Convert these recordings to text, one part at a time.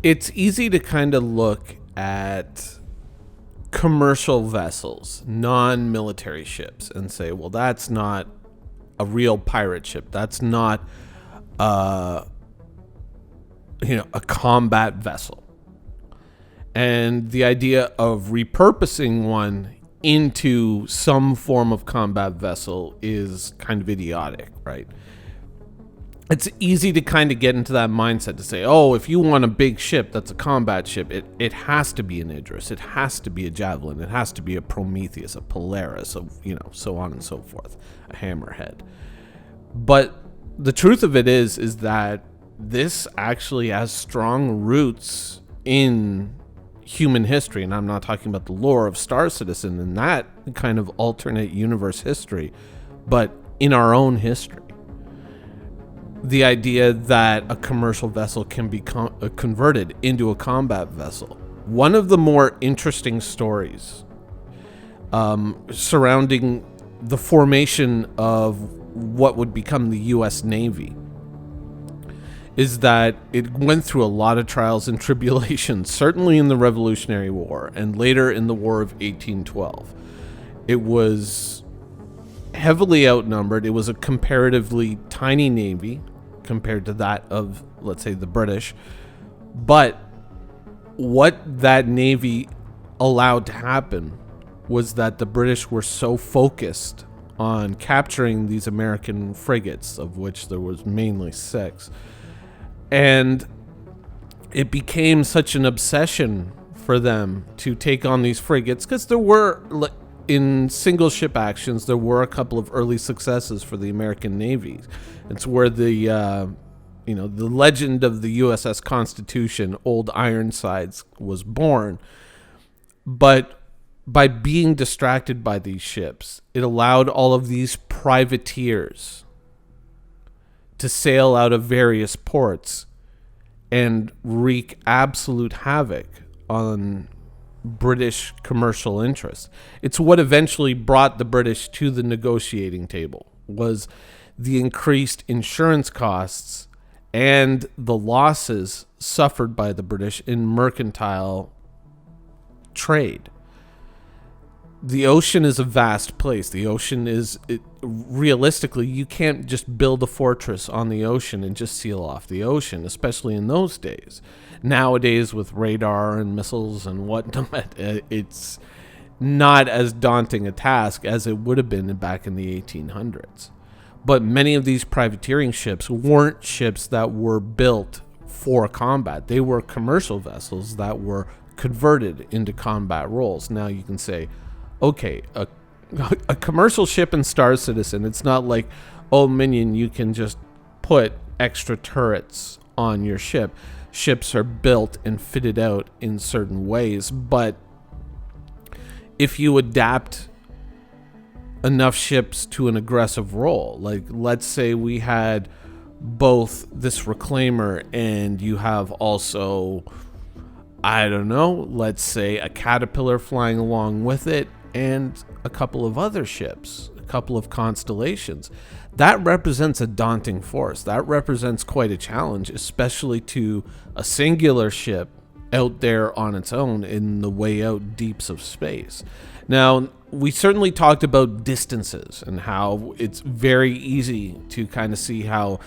It's easy to kind of look at commercial vessels, non-military ships, and say, well, that's not a real pirate ship. That's not, a combat vessel. And the idea of repurposing one into some form of combat vessel is kind of idiotic, right? It's easy to kind of get into that mindset to say, oh, if you want a big ship that's a combat ship, it has to be an Idris, it has to be a Javelin, it has to be a Prometheus, a Polaris, so on and so forth, a Hammerhead. But the truth of it is that this actually has strong roots in human history, and I'm not talking about the lore of Star Citizen and that kind of alternate universe history, but in our own history. The idea that a commercial vessel can be converted into a combat vessel. One of the more interesting stories surrounding the formation of what would become the U.S. Navy is that it went through a lot of trials and tribulations, certainly in the Revolutionary War and later in the War of 1812. It was heavily outnumbered. It was a comparatively tiny navy compared to that of, let's say, the British. But what that navy allowed to happen was that the British were so focused on capturing these American frigates, of which there was mainly 6, and it became such an obsession for them to take on these frigates, because there were, in single ship actions, there were a couple of early successes for the American Navy. It's where the legend of the USS Constitution, Old Ironsides, was born. But by being distracted by these ships, it allowed all of these privateers to sail out of various ports and wreak absolute havoc on British commercial interests. It's what eventually brought the British to the negotiating table, was the increased insurance costs and the losses suffered by the British in mercantile trade. The ocean is a vast place. The ocean is, realistically, you can't just build a fortress on the ocean and just seal off the ocean, especially in those days. Nowadays, with radar and missiles and whatnot, it's not as daunting a task as it would have been back in the 1800s. But many of these privateering ships weren't ships that were built for combat. They were commercial vessels that were converted into combat roles. Now you can say, okay, a commercial ship in Star Citizen, it's not like, oh, Minion, you can just put extra turrets on your ship. Ships are built and fitted out in certain ways, but if you adapt enough ships to an aggressive role, like let's say we had both this reclaimer and you have also, I don't know, let's say a Caterpillar flying along with it and a couple of other ships, a couple of constellations. That represents a daunting force. That represents quite a challenge, especially to a singular ship out there on its own in the way out deeps of space. Now, we certainly talked about distances and how it's very easy to kind of see how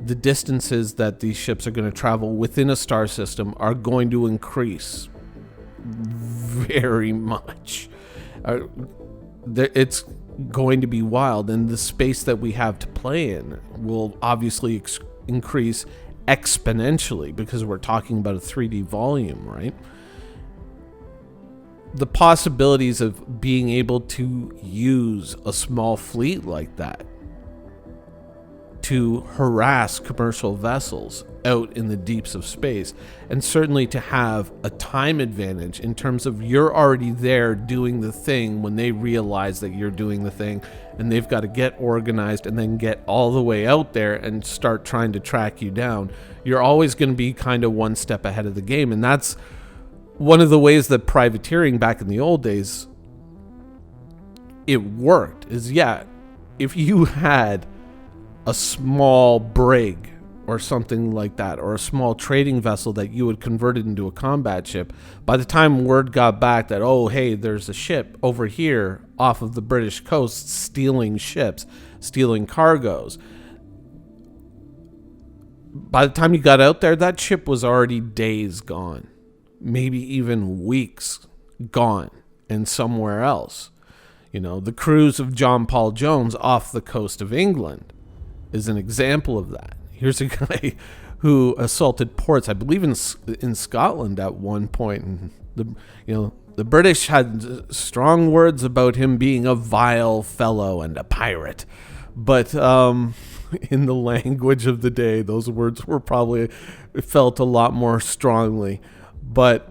the distances that these ships are going to travel within a star system are going to increase very much. It's going to be wild, and the space that we have to play in will obviously increase exponentially because we're talking about a 3D volume, right? The possibilities of being able to use a small fleet like that to harass commercial vessels out in the deeps of space, and certainly to have a time advantage in terms of you're already there doing the thing when they realize that you're doing the thing, and they've got to get organized and then get all the way out there and start trying to track you down. You're always going to be kind of one step ahead of the game, and that's one of the ways that privateering back in the old days, it worked, is if you had a small brig or something like that, or a small trading vessel that you had converted into a combat ship, by the time word got back that, oh, hey, there's a ship over here off of the British coast stealing ships, stealing cargoes, by the time you got out there, that ship was already days gone, maybe even weeks gone, and somewhere else. The cruise of John Paul Jones off the coast of England is an example of that. Here's a guy who assaulted ports, I believe in Scotland at one point, and the British had strong words about him being a vile fellow and a pirate, but in the language of the day, those words were probably felt a lot more strongly. But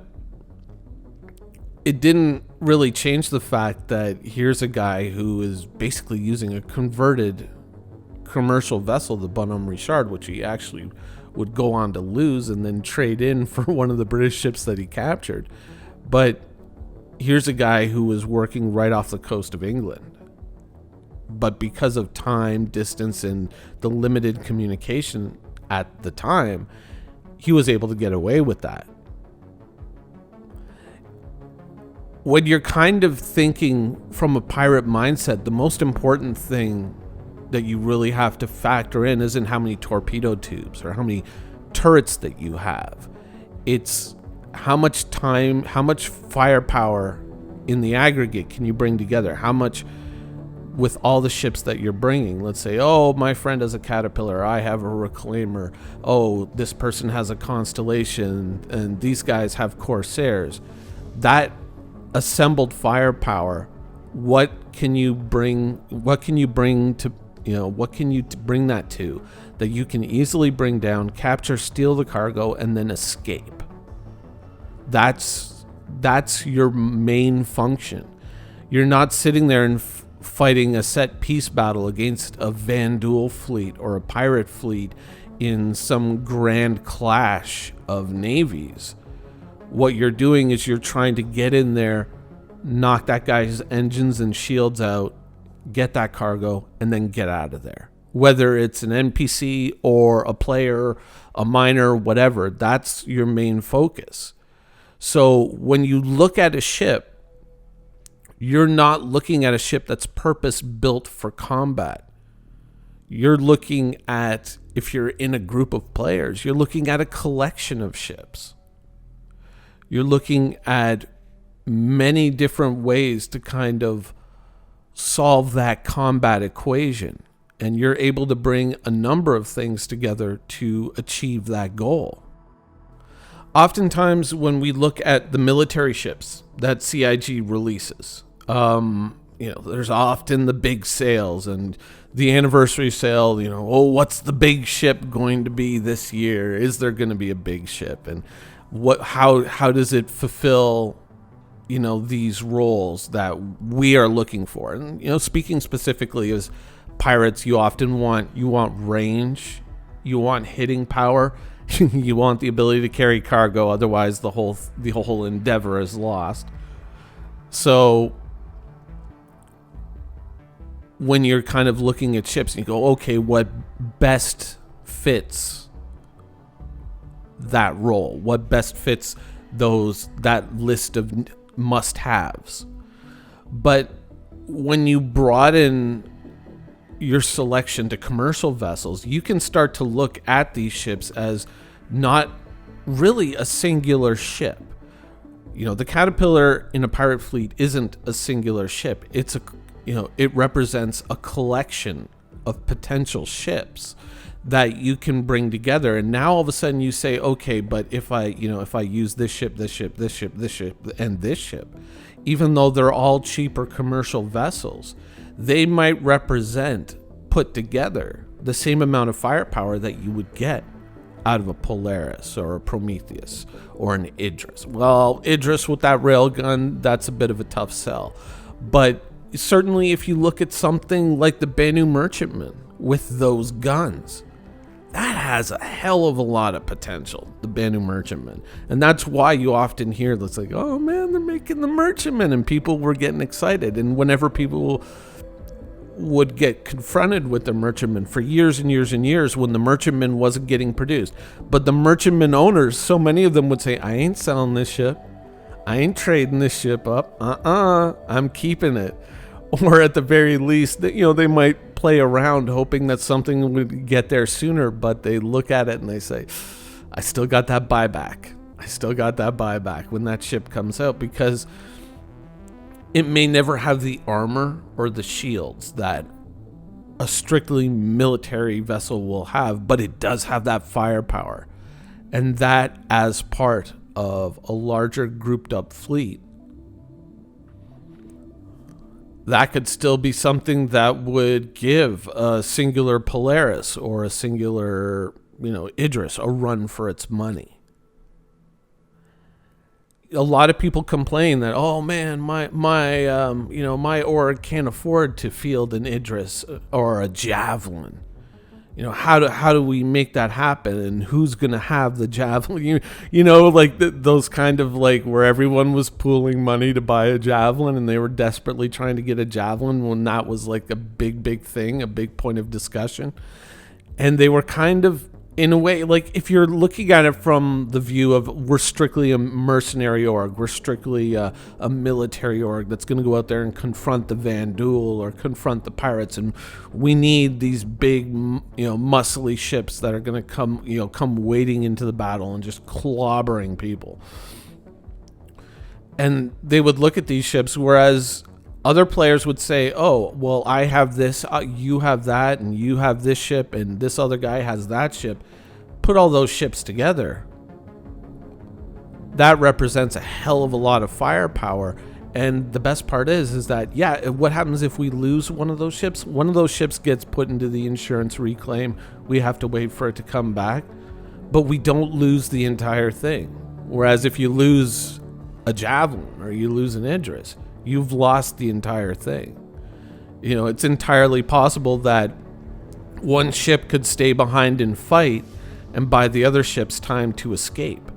it didn't really change the fact that here's a guy who is basically using a converted commercial vessel, the Bonhomme Richard, which he actually would go on to lose and then trade in for one of the British ships that he captured. But here's a guy who was working right off the coast of England. But because of time, distance, and the limited communication at the time, he was able to get away with that. When you're kind of thinking from a pirate mindset, the most important thing that you really have to factor in isn't how many torpedo tubes or how many turrets that you have. It's how much time, how much firepower in the aggregate can you bring together? How much with all the ships that you're bringing? Let's say, oh, my friend has a Caterpillar, I have a Reclaimer, oh, this person has a Constellation, and these guys have Corsairs. That assembled firepower, what can you bring that to that you can easily bring down, capture, steal the cargo, and then escape? That's your main function. You're not sitting there and fighting a set piece battle against a Vandal fleet or a pirate fleet in some grand clash of navies. What you're doing is you're trying to get in there, knock that guy's engines and shields out, get that cargo, and then get out of there. Whether it's an NPC or a player, a miner, whatever, that's your main focus. So when you look at a ship, you're not looking at a ship that's purpose-built for combat. You're looking at, if you're in a group of players, you're looking at a collection of ships. You're looking at many different ways to kind of solve that combat equation. And you're able to bring a number of things together to achieve that goal. Oftentimes, when we look at the military ships that CIG releases, there's often the big sales and the anniversary sale. What's the big ship going to be this year? Is there going to be a big ship? And how does it fulfill, these roles that we are looking for? And speaking specifically as pirates, you often want range, you want hitting power. You want the ability to carry cargo, otherwise the whole endeavor is lost. So when you're kind of looking at ships, you go, okay, what best fits that role? What best fits that list of must-haves? But when you broaden your selection to commercial vessels, you can start to look at these ships as not really a singular ship. The Caterpillar in a pirate fleet isn't a singular ship. It's it represents a collection of potential ships that you can bring together. And now all of a sudden you say, okay, but if I use this ship, this ship, this ship, this ship, and this ship, even though they're all cheaper commercial vessels, they might represent, put together, the same amount of firepower that you would get out of a Polaris or a Prometheus or an Idris. Well, Idris with that railgun, that's a bit of a tough sell. But certainly if you look at something like the Banu Merchantman with those guns, that has a hell of a lot of potential, the Banu Merchantman. And that's why you often hear that's like, oh man, they're making the Merchantman, and people were getting excited. And whenever people would get confronted with the merchantman for years and years and years when the merchantman wasn't getting produced. But the merchantman owners, so many of them would say, I ain't selling this ship. I ain't trading this ship up. I'm keeping it. Or at the very least, they might play around hoping that something would get there sooner, but they look at it and they say, I still got that buyback. I still got that buyback when that ship comes out, because it may never have the armor or the shields that a strictly military vessel will have, but it does have that firepower. And that, as part of a larger grouped up fleet, that could still be something that would give a singular Polaris or a singular, Idris a run for its money. A lot of people complain that, oh man, my org can't afford to field an Idris or a Javelin. How do we make that happen, and who's going to have the Javelin? Those kind of where everyone was pooling money to buy a Javelin, and they were desperately trying to get a Javelin when that was a big thing, a big point of discussion. And they were kind of, in a way, if you're looking at it from the view of, we're strictly a mercenary org, we're strictly a military org that's going to go out there and confront the Vandul or confront the pirates, and we need these big, muscly ships that are going to come wading into the battle and just clobbering people. And they would look at these ships, whereas other players would say, oh, well, I have this, you have that, and you have this ship, and this other guy has that ship. Put all those ships together. That represents a hell of a lot of firepower. And the best part is that, what happens if we lose one of those ships? One of those ships gets put into the insurance reclaim. We have to wait for it to come back. But we don't lose the entire thing. Whereas if you lose a Javelin or you lose an Idris, you've lost the entire thing. It's entirely possible that one ship could stay behind and fight and buy the other ship's time to escape.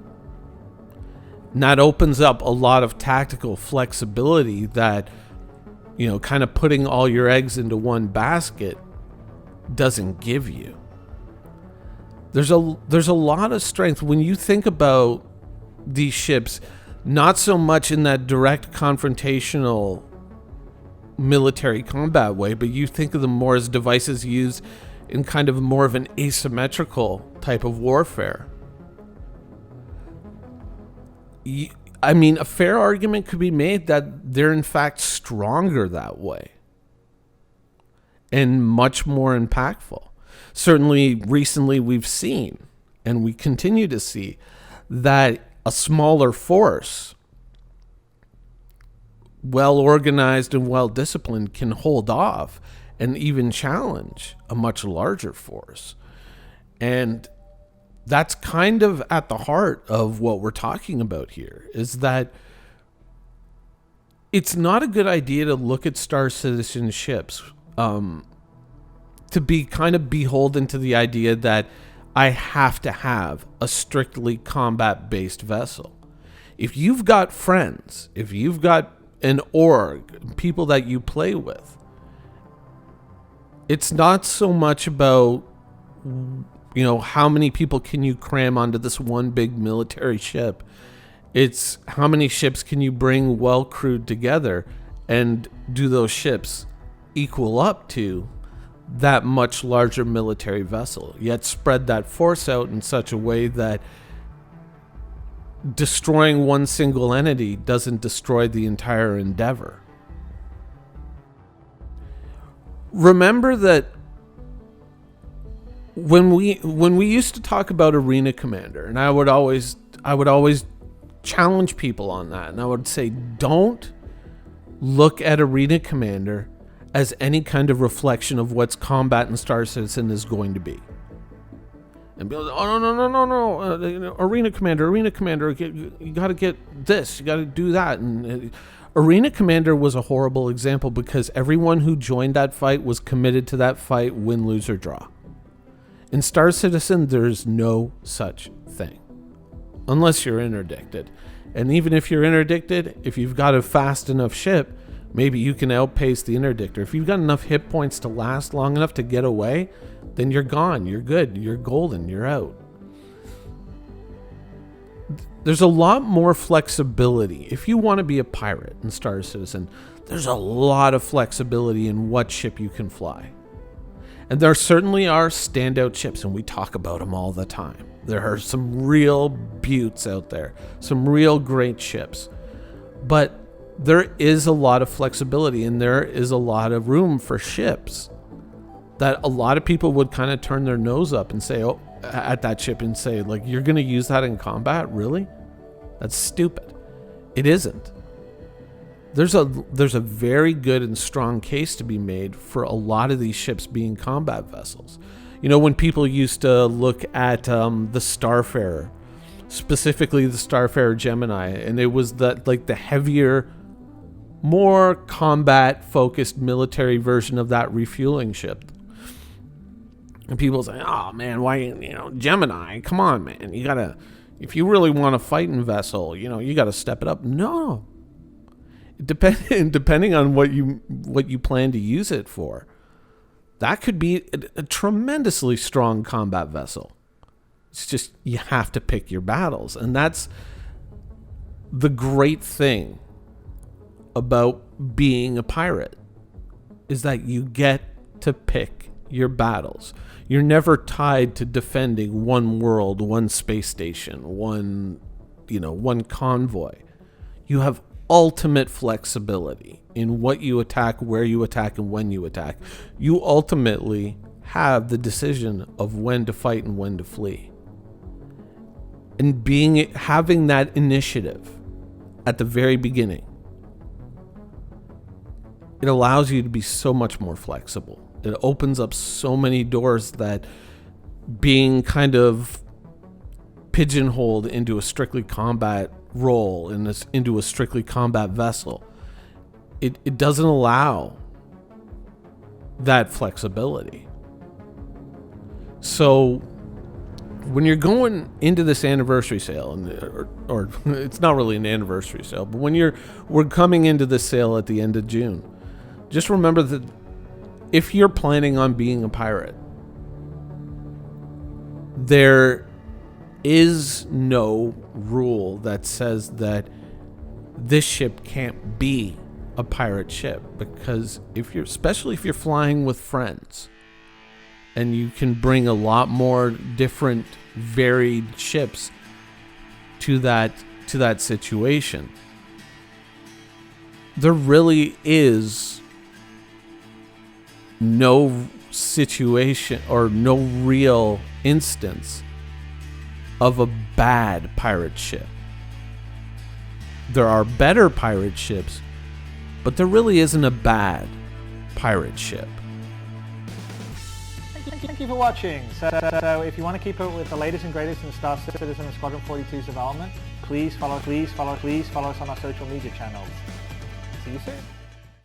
And that opens up a lot of tactical flexibility that, kind of putting all your eggs into one basket doesn't give you. There's a lot of strength when you think about these ships. Not so much in that direct confrontational military combat way, but you think of them more as devices used in kind of more of an asymmetrical type of warfare. A fair argument could be made that they're in fact stronger that way and much more impactful. Certainly recently we've seen, and we continue to see, that a smaller force, well organized and well disciplined, can hold off and even challenge a much larger force. And that's kind of at the heart of what we're talking about here, is that it's not a good idea to look at Star Citizen ships to be kind of beholden to the idea that I have to have a strictly combat-based vessel. If you've got friends, if you've got an org, people that you play with, it's not so much about, how many people can you cram onto this one big military ship. It's how many ships can you bring well crewed together, and do those ships equal up to that much larger military vessel, yet spread that force out in such a way that destroying one single entity doesn't destroy the entire endeavor. Remember that when we used to talk about Arena Commander, and I would always challenge people on that, and I would say, don't look at Arena Commander as any kind of reflection of what's combat in Star Citizen is going to be. And be like, oh, no. Arena Commander, you got to get this, you got to do that. And Arena Commander was a horrible example because everyone who joined that fight was committed to that fight, win, lose, or draw. In Star Citizen, there's no such thing. Unless you're interdicted. And even if you're interdicted, if you've got a fast enough ship, Maybe you can outpace the interdictor. If you've got enough hit points to last long enough to get away, then you're gone. You're good. You're golden. You're out. There's a lot more flexibility. If you want to be a pirate in Star Citizen, there's a lot of flexibility in what ship you can fly. And there certainly are standout ships, and we talk about them all the time. There are some real beauts out there, some real great ships. But there is a lot of flexibility, and there is a lot of room for ships that a lot of people would kind of turn their nose up and say, oh, at that ship and say, like, you're going to use that in combat? Really? That's stupid. It isn't. There's a very good and strong case to be made for a lot of these ships being combat vessels. You know, when people used to look at the Starfarer, specifically the Starfarer Gemini, and it was the heavier, more combat-focused military version of that refueling ship. And people say, oh, man, why, Gemini, come on, man. You gotta, if you really want a fighting vessel, you gotta step it up. No. Depending on what you plan to use it for, that could be a tremendously strong combat vessel. It's just, you have to pick your battles. And that's the great thing about being a pirate, is that you get to pick your battles. You're never tied to defending one world, one space station, one convoy. You have ultimate flexibility in what you attack, where you attack, and when you attack. You ultimately have the decision of when to fight and when to flee. And having that initiative at the very beginning, it allows you to be so much more flexible. It opens up so many doors that being kind of pigeonholed into a strictly combat role, into a strictly combat vessel, it doesn't allow that flexibility. So when you're going into this anniversary sale, or it's not really an anniversary sale, but we're coming into this sale at the end of June, just remember that if you're planning on being a pirate, there is no rule that says that this ship can't be a pirate ship, because especially if you're flying with friends, and you can bring a lot more different varied ships to that situation, there really is no situation or no real instance of a bad pirate ship. There are better pirate ships, but there really isn't a bad pirate ship. Thank you for watching. So if you want to keep up with the latest and greatest in Star Citizen and Squadron 42's development, please follow us on our social media channels. See you soon.